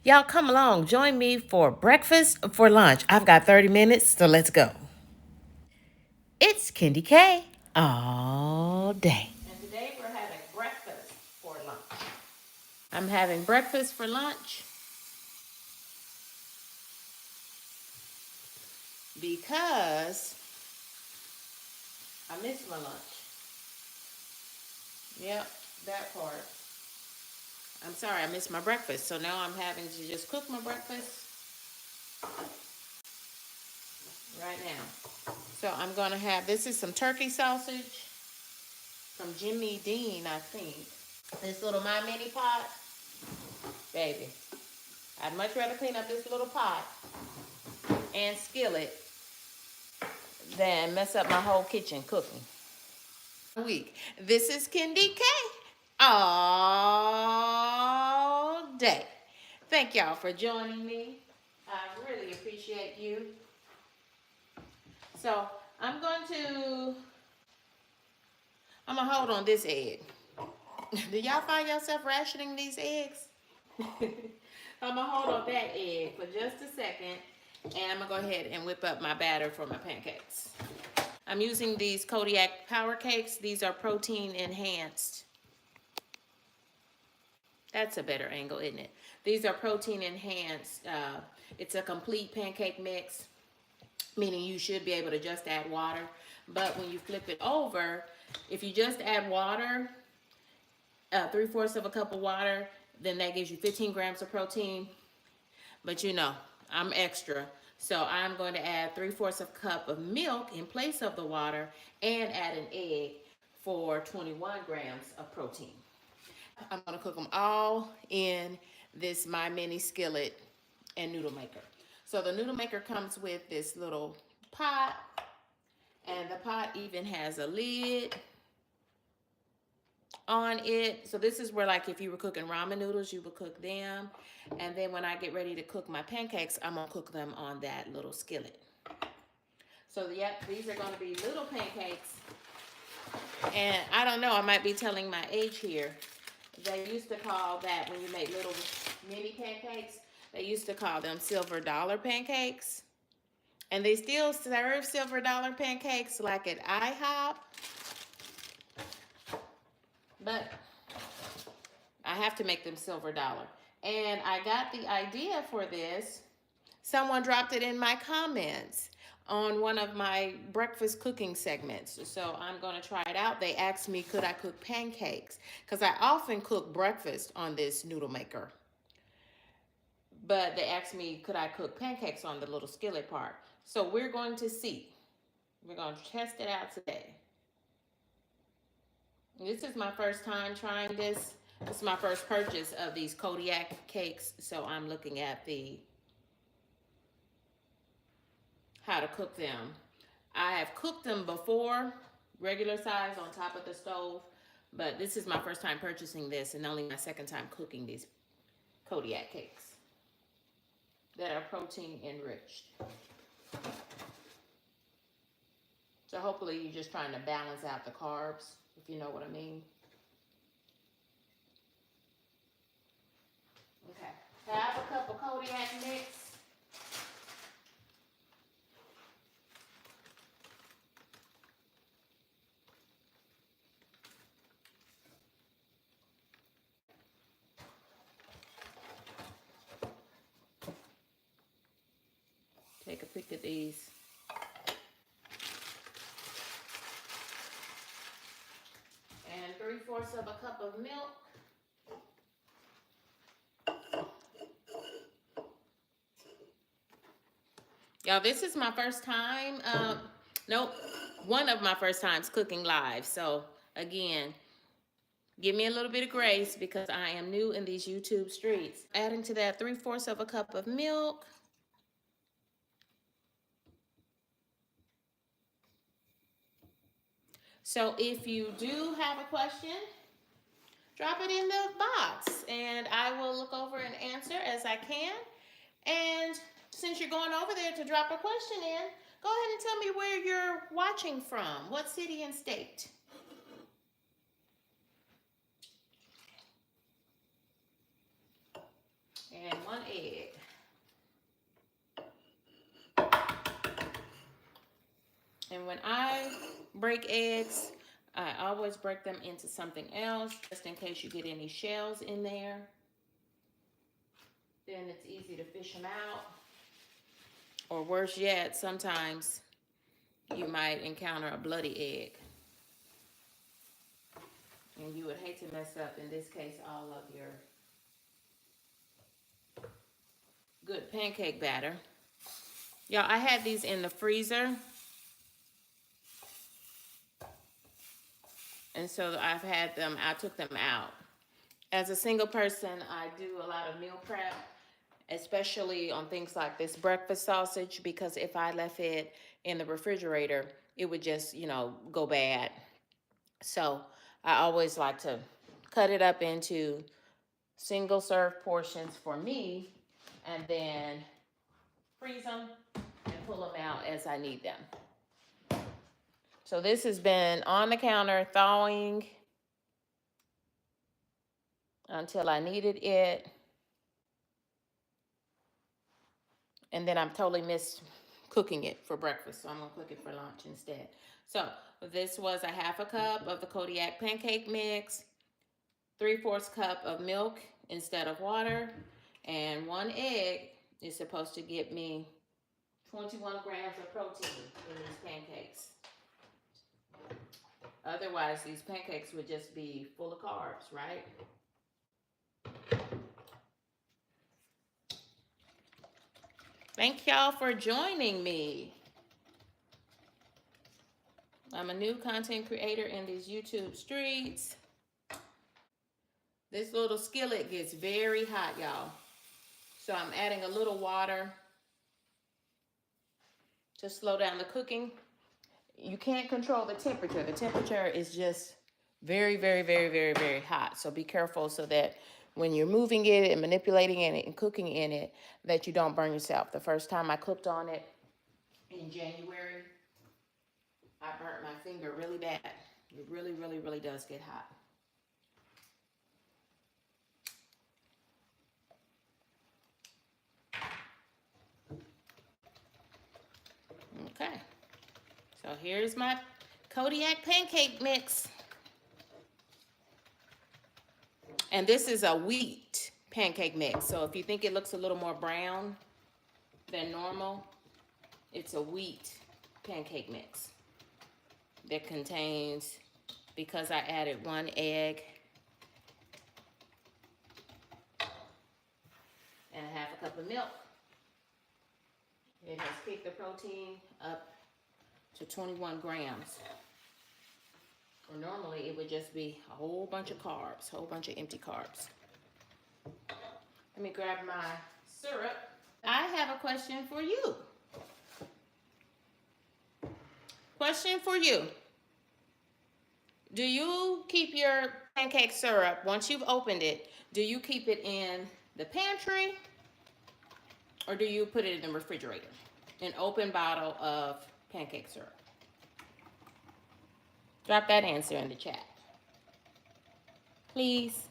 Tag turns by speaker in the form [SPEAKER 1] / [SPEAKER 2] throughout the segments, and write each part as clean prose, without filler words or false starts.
[SPEAKER 1] Y'all come along, join me for breakfast, for lunch. I've got 30 minutes, so let's go. It's KendyK all day. And today we're having breakfast for lunch. I'm having breakfast for lunch because I missed my lunch. Yep, that part. I'm sorry, I missed my breakfast. So now I'm having to just cook my breakfast right now. So I'm going to have, this is some turkey sausage from Jimmy Dean, I think. This little MyMini pot, baby. I'd much rather clean up this little pot and skillet than mess up my whole kitchen cooking. Week. This is KendyK all day. Thank y'all for joining me. I really appreciate you. So I'm gonna hold on this egg. Do y'all find yourself rationing these eggs? I'm gonna hold on that egg for just a second, and I'm gonna go ahead and whip up my batter for my pancakes. I'm using these Kodiak Power Cakes. These are protein enhanced. That's a better angle, isn't it? These are protein enhanced. It's a complete pancake mix, meaning you should be able to just add water. But when you flip it over, if you just add water, 3/4 of a cup of water, then that gives you 15 grams of protein. But you know, I'm extra. So I'm going to add 3/4 of a cup of milk in place of the water and add an egg for 21 grams of protein. I'm gonna cook them all in this MyMini skillet and noodle maker. So the noodle maker comes with this little pot, and the pot even has a lid on it. So this is where, like, if you were cooking ramen noodles, you would cook them. And then when I get ready to cook my pancakes, I'm gonna cook them on that little skillet. So yep, these are gonna be little pancakes. And I don't know, I might be telling my age here. They used to call that, when you make little mini pancakes, they used to call them silver dollar pancakes. And they still serve silver dollar pancakes like at IHOP. But I have to make them silver dollar. And I got the idea for this. Someone dropped it in my comments on one of my breakfast cooking segments. So I'm gonna try it out. They asked me, could I cook pancakes? Because I often cook breakfast on this noodle maker. But they asked me, could I cook pancakes on the little skillet part? So we're going to see. We're going to test it out today. This is my first time trying this. This is my first purchase of these Kodiak cakes. So I'm looking at how to cook them. I have cooked them before, regular size on top of the stove, but this is my first time purchasing this and only my second time cooking these Kodiak cakes that are protein enriched. So hopefully you're just trying to balance out the carbs, if you know what I mean. Okay, half a cup of Kodiak mix. Take a pick of these. And 3/4 of a cup of milk. Y'all, this is my first time, nope, one of my first times cooking live. So again, give me a little bit of grace because I am new in these YouTube streets. Adding to that 3/4 of a cup of milk. So if you do have a question, drop it in the box and I will look over and answer as I can. And since you're going over there to drop a question in, go ahead and tell me where you're watching from, what city and state. And 1 egg. egg. And when I break eggs, I always break them into something else, just in case you get any shells in there. Then it's easy to fish them out. Or worse yet, sometimes you might encounter a bloody egg. And you would hate to mess up, in this case, all of your good pancake batter. Y'all, I had these in the freezer. And so I've had them, I took them out. As a single person, I do a lot of meal prep, especially on things like this breakfast sausage, because if I left it in the refrigerator, it would just, you know, go bad. So I always like to cut it up into single serve portions for me, and then freeze them and pull them out as I need them. So this has been on the counter thawing until I needed it. And then I'm totally missed cooking it for breakfast, so I'm gonna cook it for lunch instead. So this was a half a cup of the Kodiak pancake mix, 3/4 cup of milk instead of water, and 1 egg is supposed to get me 21 grams of protein in these pancakes. Otherwise, these pancakes would just be full of carbs, right? Thank y'all for joining me. I'm a new content creator in these YouTube streets. This little skillet gets very hot, y'all. So I'm adding a little water to slow down the cooking. You can't control the temperature. The temperature is just very, very, very, very, very hot. So be careful so that when you're moving it and manipulating it and cooking in it, that you don't burn yourself. The first time I cooked on it in January, I burnt my finger really bad. It really, really, really does get hot. Okay, so here's my Kodiak pancake mix. And this is a wheat pancake mix. So if you think it looks a little more brown than normal, it's a wheat pancake mix that contains, because I added 1 egg and a half a cup of milk, it has kicked the protein up to 21 grams. Or normally it would just be a whole bunch of carbs, whole bunch of empty carbs. Let me grab my syrup. I have a question for you. Question for you. Do you keep your pancake syrup, once you've opened it, do you keep it in the pantry or do you put it in the refrigerator? An open bottle of pancake syrup. Drop that answer in the chat, please.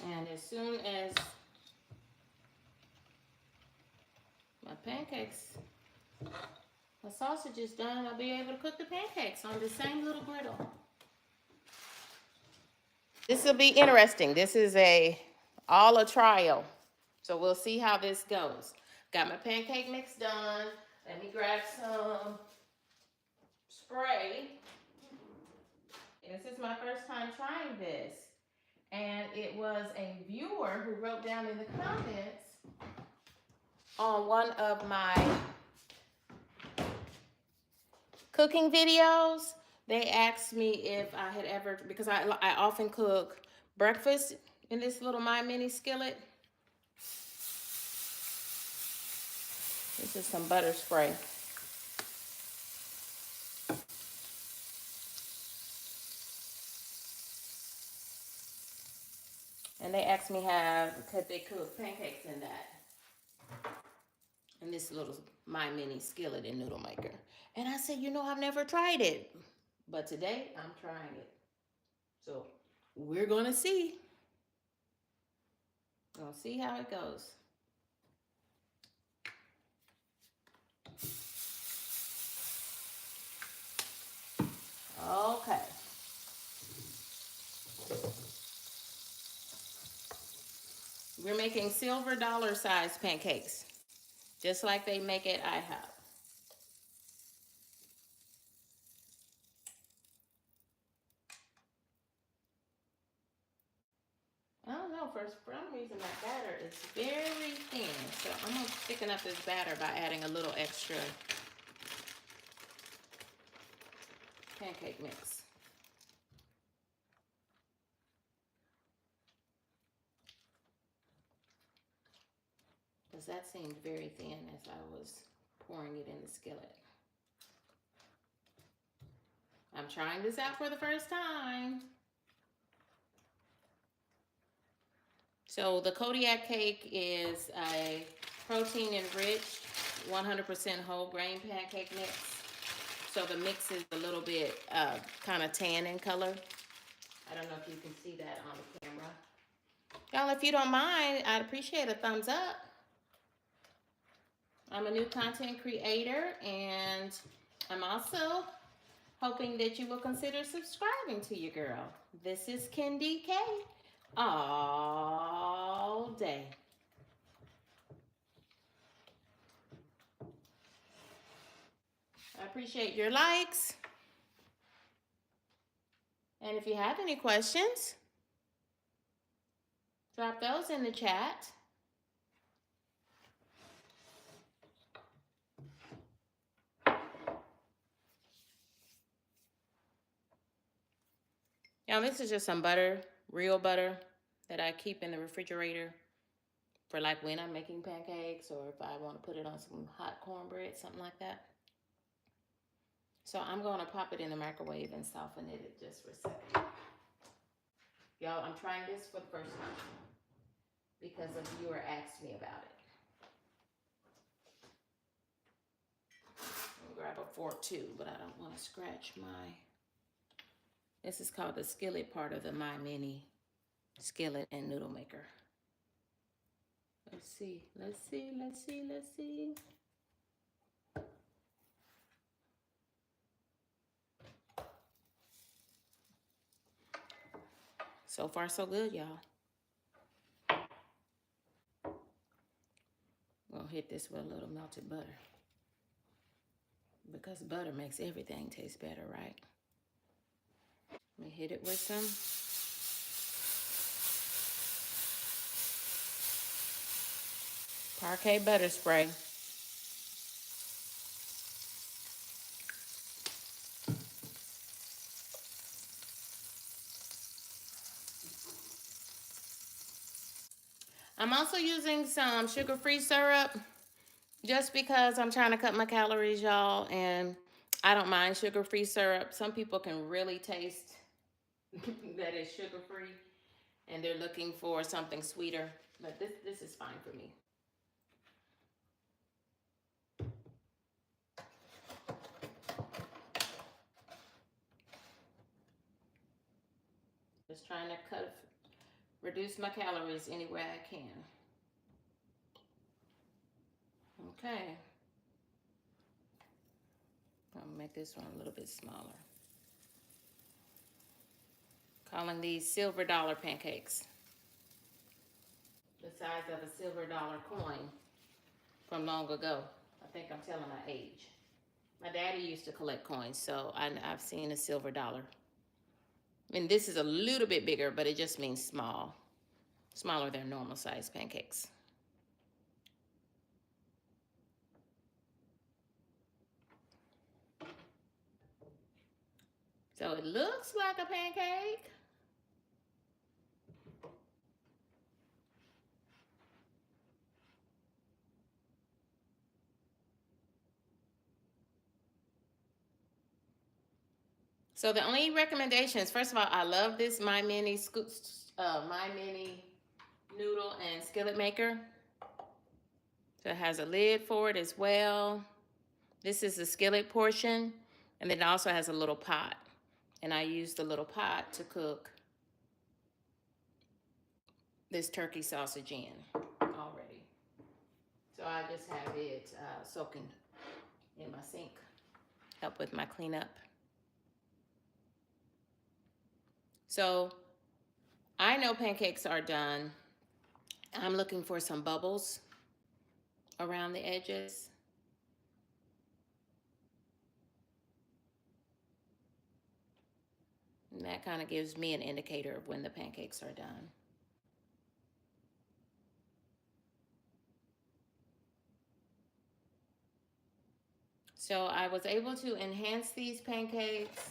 [SPEAKER 1] And as soon as my pancakes, my sausage is done, I'll be able to cook the pancakes on the same little griddle. This will be interesting. This is all a trial. So we'll see how this goes. Got my pancake mix done. Let me grab some spray. This is my first time trying this. And it was a viewer who wrote down in the comments on one of my cooking videos. They asked me if I had ever, because I often cook breakfast in this little MyMini skillet. This is some butter spray. And they asked me could they cook pancakes in that. In this little MyMini skillet and noodle maker. And I said, you know, I've never tried it. But today I'm trying it. So we're gonna see. We'll see how it goes. Okay. We're making silver dollar size pancakes, just like they make at IHOP. I don't know, for some reason that batter is very thin. So I'm gonna thicken up this batter by adding a little extra pancake mix. Because that seemed very thin as I was pouring it in the skillet. I'm trying this out for the first time. So the Kodiak cake is a protein enriched 100% whole grain pancake mix. So the mix is a little bit kind of tan in color. I don't know if you can see that on the camera. Y'all, if you don't mind, I'd appreciate a thumbs up. I'm a new content creator, and I'm also hoping that you will consider subscribing to your girl. This is KendyK all day. I appreciate your likes. And if you have any questions, drop those in the chat. Now, this is just some butter, real butter, that I keep in the refrigerator for like when I'm making pancakes or if I want to put it on some hot cornbread, something like that. So I'm going to pop it in the microwave and soften it just for a second. Y'all, I'm trying this for the first time because a viewer asked me about it. I'm gonna grab a fork too, but I don't want to scratch my... This is called the skillet part of the MyMini skillet and noodle maker. Let's see, let's see, let's see, let's see. So far, so good, y'all. We'll hit this with a little melted butter. Because butter makes everything taste better, right? Let me hit it with some Parquet butter spray. I'm also using some sugar-free syrup just because I'm trying to cut my calories, y'all, and I don't mind sugar-free syrup. Some people can really taste that it's sugar-free and they're looking for something sweeter, but this is fine for me. Just trying to reduce my calories any way I can. Okay. I'll make this one a little bit smaller. Calling these silver dollar pancakes. The size of a silver dollar coin from long ago. I think I'm telling my age. My daddy used to collect coins, so I've seen a silver dollar. And this is a little bit bigger, but it just means small. Smaller than normal size pancakes. So it looks like a pancake. So the only recommendations, first of all, I love this MyMini noodle and skillet maker. So it has a lid for it as well. This is the skillet portion, and then it also has a little pot. And I use the little pot to cook this turkey sausage in already. So I just have it soaking in my sink, help with my cleanup. So I know pancakes are done. I'm looking for some bubbles around the edges. And that kind of gives me an indicator of when the pancakes are done. So I was able to enhance these pancakes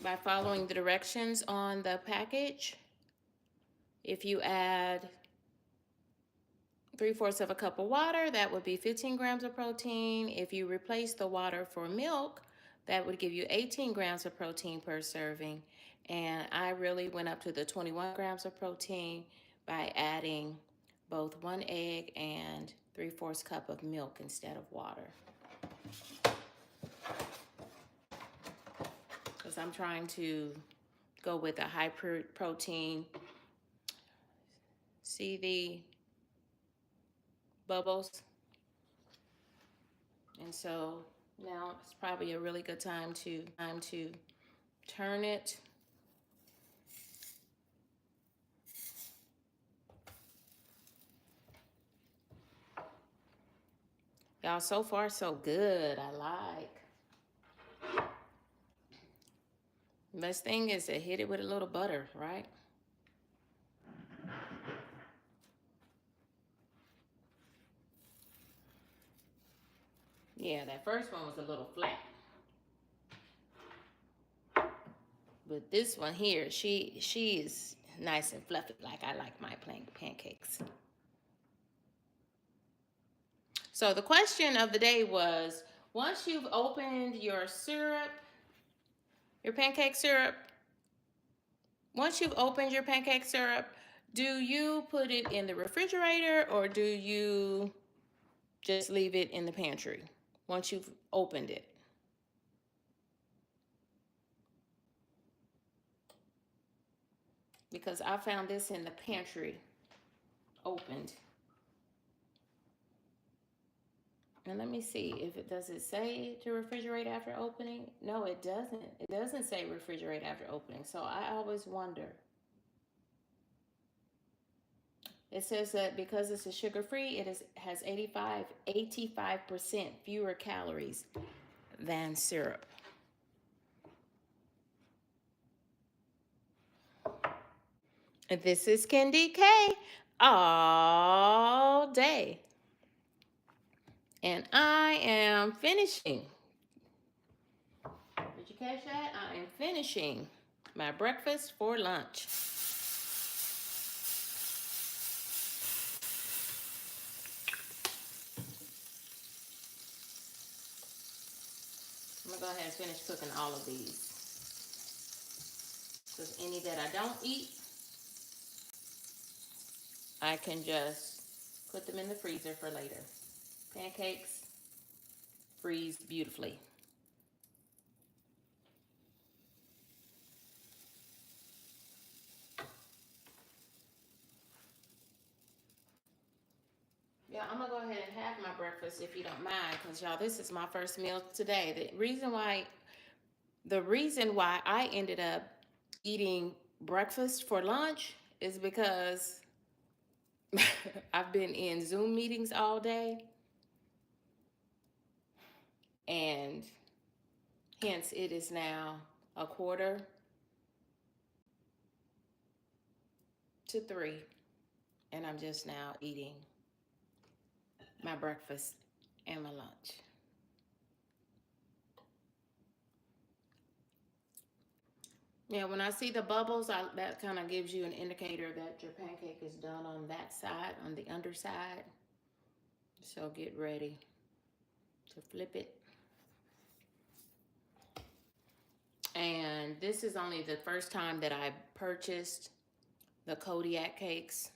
[SPEAKER 1] by following the directions on the package. If you add 3/4 of a cup of water, that would be 15 grams of protein. If you replace the water for milk, that would give you 18 grams of protein per serving. And I really went up to the 21 grams of protein by adding both 1 egg and 3/4 cup of milk instead of water. Because I'm trying to go with a high protein. See the bubbles? And so now it's probably a really good time to turn it. Y'all, so far so good. I like. Best thing is to hit it with a little butter, right? Yeah, that first one was a little flat. But this one here, she is nice and fluffy, like I like my pancakes. So the question of the day was, once you've opened your syrup, your pancake syrup, once you've opened your pancake syrup, do you put it in the refrigerator or do you just leave it in the pantry once you've opened it? Because I found this in the pantry opened. And let me see if it does it say to refrigerate after opening. No, it doesn't. It doesn't say refrigerate after opening. So I always wonder. It says that because it's a sugar-free, it has 85% fewer calories than syrup. And this is KendyK all day. And I am finishing. Did you catch that? I am finishing my breakfast for lunch. I'm gonna go ahead and finish cooking all of these. Because any that I don't eat, I can just put them in the freezer for later. Pancakes freeze beautifully. Yeah, I'm gonna go ahead and have my breakfast if you don't mind, because y'all, this is my first meal today. The reason why I ended up eating breakfast for lunch is because I've been in Zoom meetings all day, and hence it is now 2:45, and I'm just now eating my breakfast and my lunch. Yeah, when I see the bubbles, that kind of gives you an indicator that your pancake is done on that side, on the underside. So get ready to flip it. And this is only the first time that I purchased the Kodiak cakes,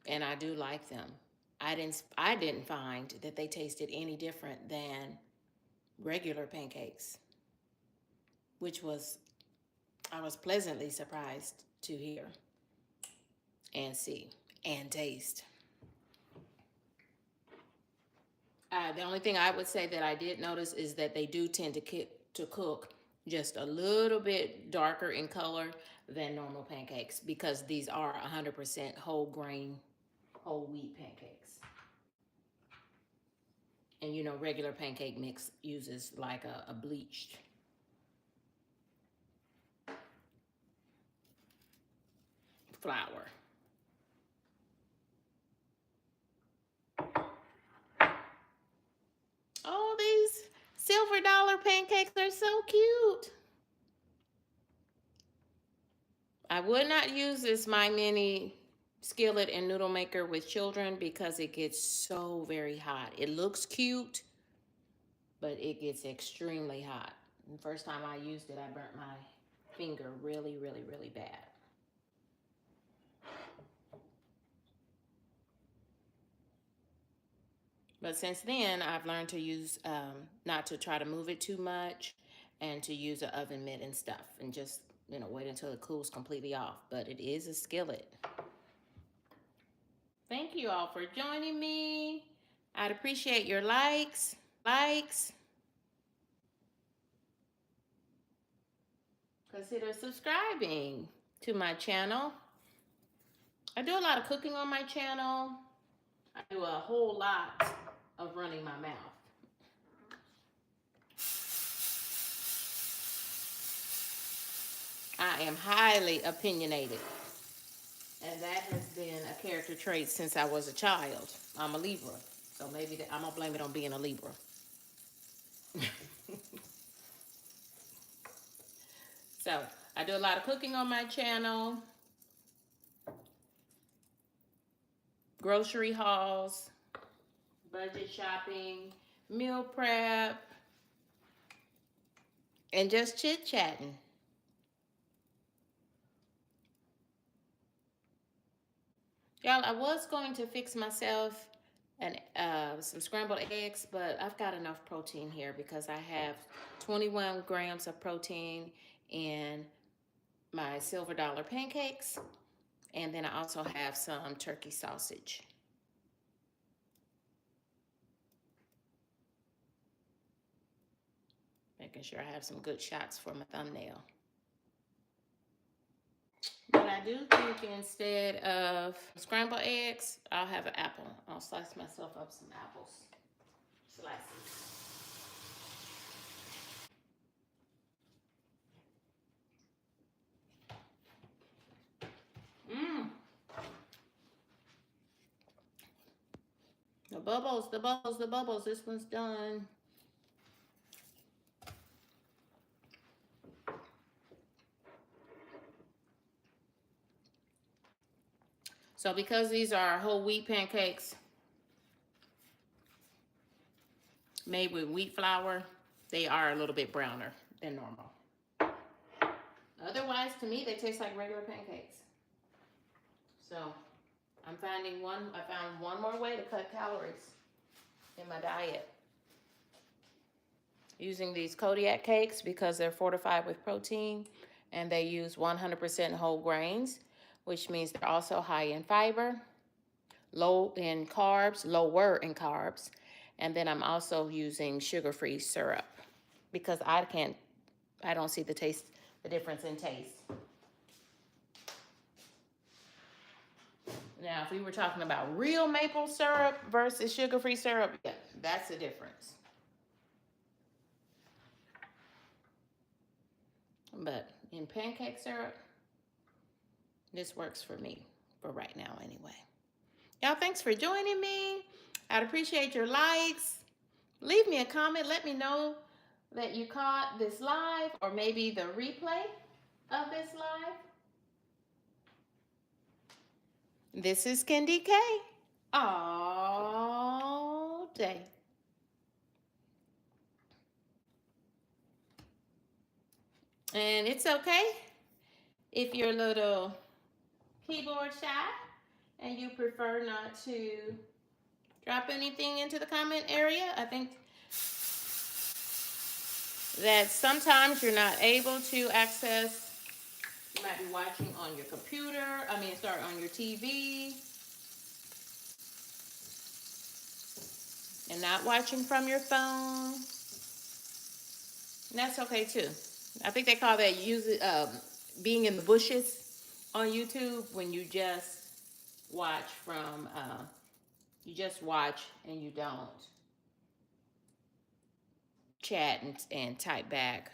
[SPEAKER 1] and I do like them. I didn't find that they tasted any different than regular pancakes, which was, I was pleasantly surprised to hear and see and taste. The only thing I would say that I did notice is that they do tend to cook just a little bit darker in color than normal pancakes, because these are 100% whole grain, whole wheat pancakes. And you know, regular pancake mix uses like a bleached flour. Oh, these silver dollar pancakes are so cute. I would not use this MyMini skillet and noodle maker with children because it gets so very hot. It looks cute, but it gets extremely hot. The first time I used it, I burnt my finger really, really, really bad. But since then, I've learned to use, not to try to move it too much, and to use an oven mitt and stuff, and just, you know, wait until it cools completely off. But it is a skillet. Thank you all for joining me. I'd appreciate your likes. Consider subscribing to my channel. I do a lot of cooking on my channel. I do a whole lot of running my mouth. I am highly opinionated, and that has been a character trait since I was a child. I'm a Libra, so maybe I'm gonna blame it on being a Libra. So I do a lot of cooking on my channel, grocery hauls, budget shopping, meal prep, and just chit-chatting. Y'all, I was going to fix myself some scrambled eggs, but I've got enough protein here because I have 21 grams of protein in my silver dollar pancakes, and then I also have some turkey sausage. Making sure I have some good shots for my thumbnail. But I do think instead of scrambled eggs, I'll have an apple. I'll slice myself up some apples. Slices. Mmm. The bubbles, the bubbles, the bubbles. This one's done. So because these are whole wheat pancakes made with wheat flour, they are a little bit browner than normal. Otherwise, to me, they taste like regular pancakes. So I found one more way to cut calories in my diet. Using these Kodiak cakes because they're fortified with protein and they use 100% whole grains, which means they're also high in fiber, lower in carbs, and then I'm also using sugar-free syrup because I don't see the difference in taste. Now, if we were talking about real maple syrup versus sugar-free syrup, yeah, that's the difference. But in pancake syrup, this works for me for right now anyway. Y'all, thanks for joining me. I'd appreciate your likes. Leave me a comment. Let me know that you caught this live or maybe the replay of this live. This is KendyK all day. And it's okay if you're a little keyboard shy and you prefer not to drop anything into the comment area. I think that sometimes you're not able to access, you might be watching on your computer, on your TV, and not watching from your phone. And that's okay too. I think they call that being in the bushes on YouTube, when you just watch from, you just watch and you don't chat and type back.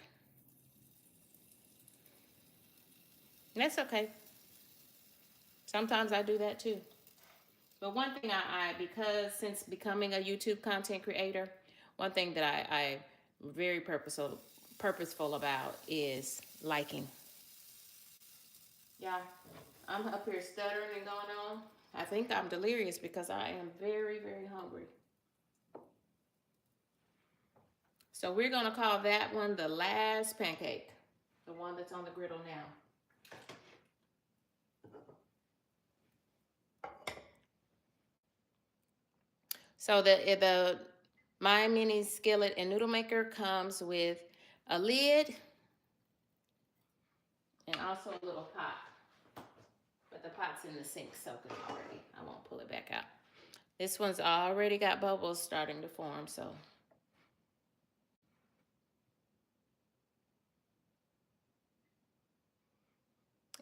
[SPEAKER 1] And that's okay. Sometimes I do that too. But one thing because since becoming a YouTube content creator, one thing that I'm very purposeful about is liking. Yeah, I'm up here stuttering and going on. I think I'm delirious because I am very, very hungry. So we're going to call that one the last pancake, the one that's on the griddle now. So the MyMini skillet and noodle maker comes with a lid and also a little pot. But the pot's in the sink soaking already. I won't pull it back out. This one's already got bubbles starting to form, so.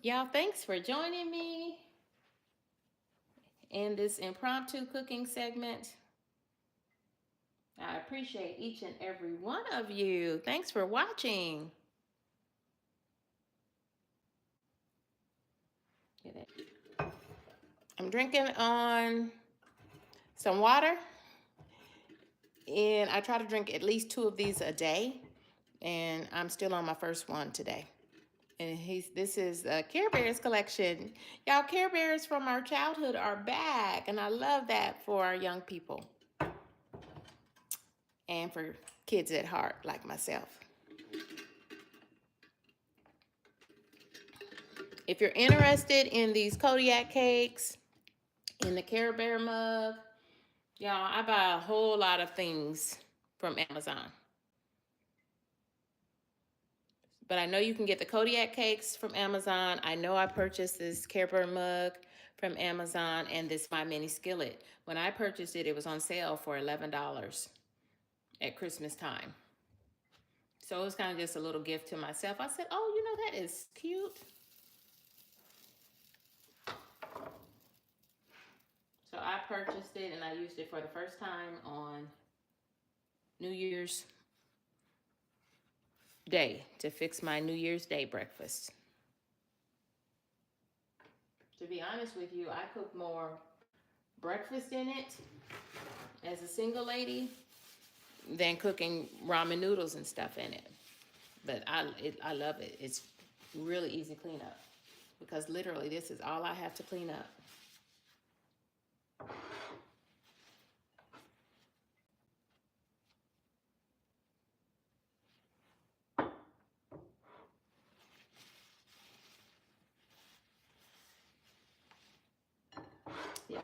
[SPEAKER 1] Y'all, thanks for joining me in this impromptu cooking segment. I appreciate each and every one of you. Thanks for watching. I'm drinking on some water, and I try to drink at least 2 of these a day, and I'm still on my first one today. And this is a Care Bears collection. Y'all, Care Bears from our childhood are back, and I love that for our young people and for kids at heart like myself. If you're interested in these Kodiak cakes, in the Care Bear mug, y'all, I buy a whole lot of things from Amazon. But I know you can get the Kodiak cakes from Amazon. I know I purchased this Care Bear mug from Amazon and this MyMini skillet. When I purchased it, it was on sale for $11 at Christmas time. So it was kind of just a little gift to myself. I said, oh, you know, that is cute. So I purchased it and I used it for the first time on New Year's Day to fix my New Year's Day breakfast. To be honest with you, I cook more breakfast in it as a single lady than cooking ramen noodles and stuff in it. But I love it. It's really easy cleanup because literally this is all I have to clean up.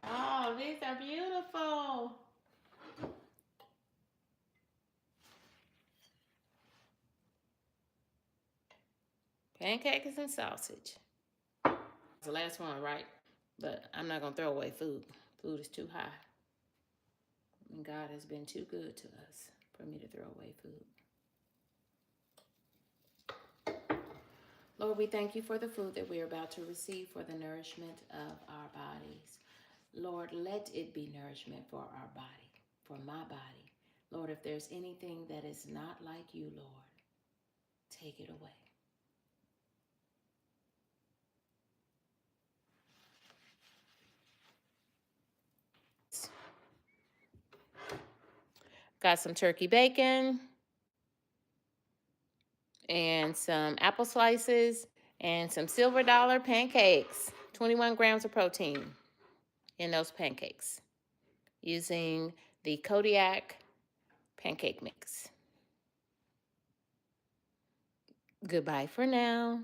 [SPEAKER 1] Oh, these are beautiful. Pancakes and sausage. It's the last one, right? But I'm not going to throw away food. Food is too high. And God has been too good to us for me to throw away food. Lord, we thank you for the food that we're about to receive for the nourishment of our bodies. Lord, let it be nourishment for our body, for my body. Lord, if there's anything that is not like you, Lord, take it away. Got some turkey bacon and some apple slices and some silver dollar pancakes. 21 grams of protein in those pancakes using the Kodiak pancake mix. Goodbye for now.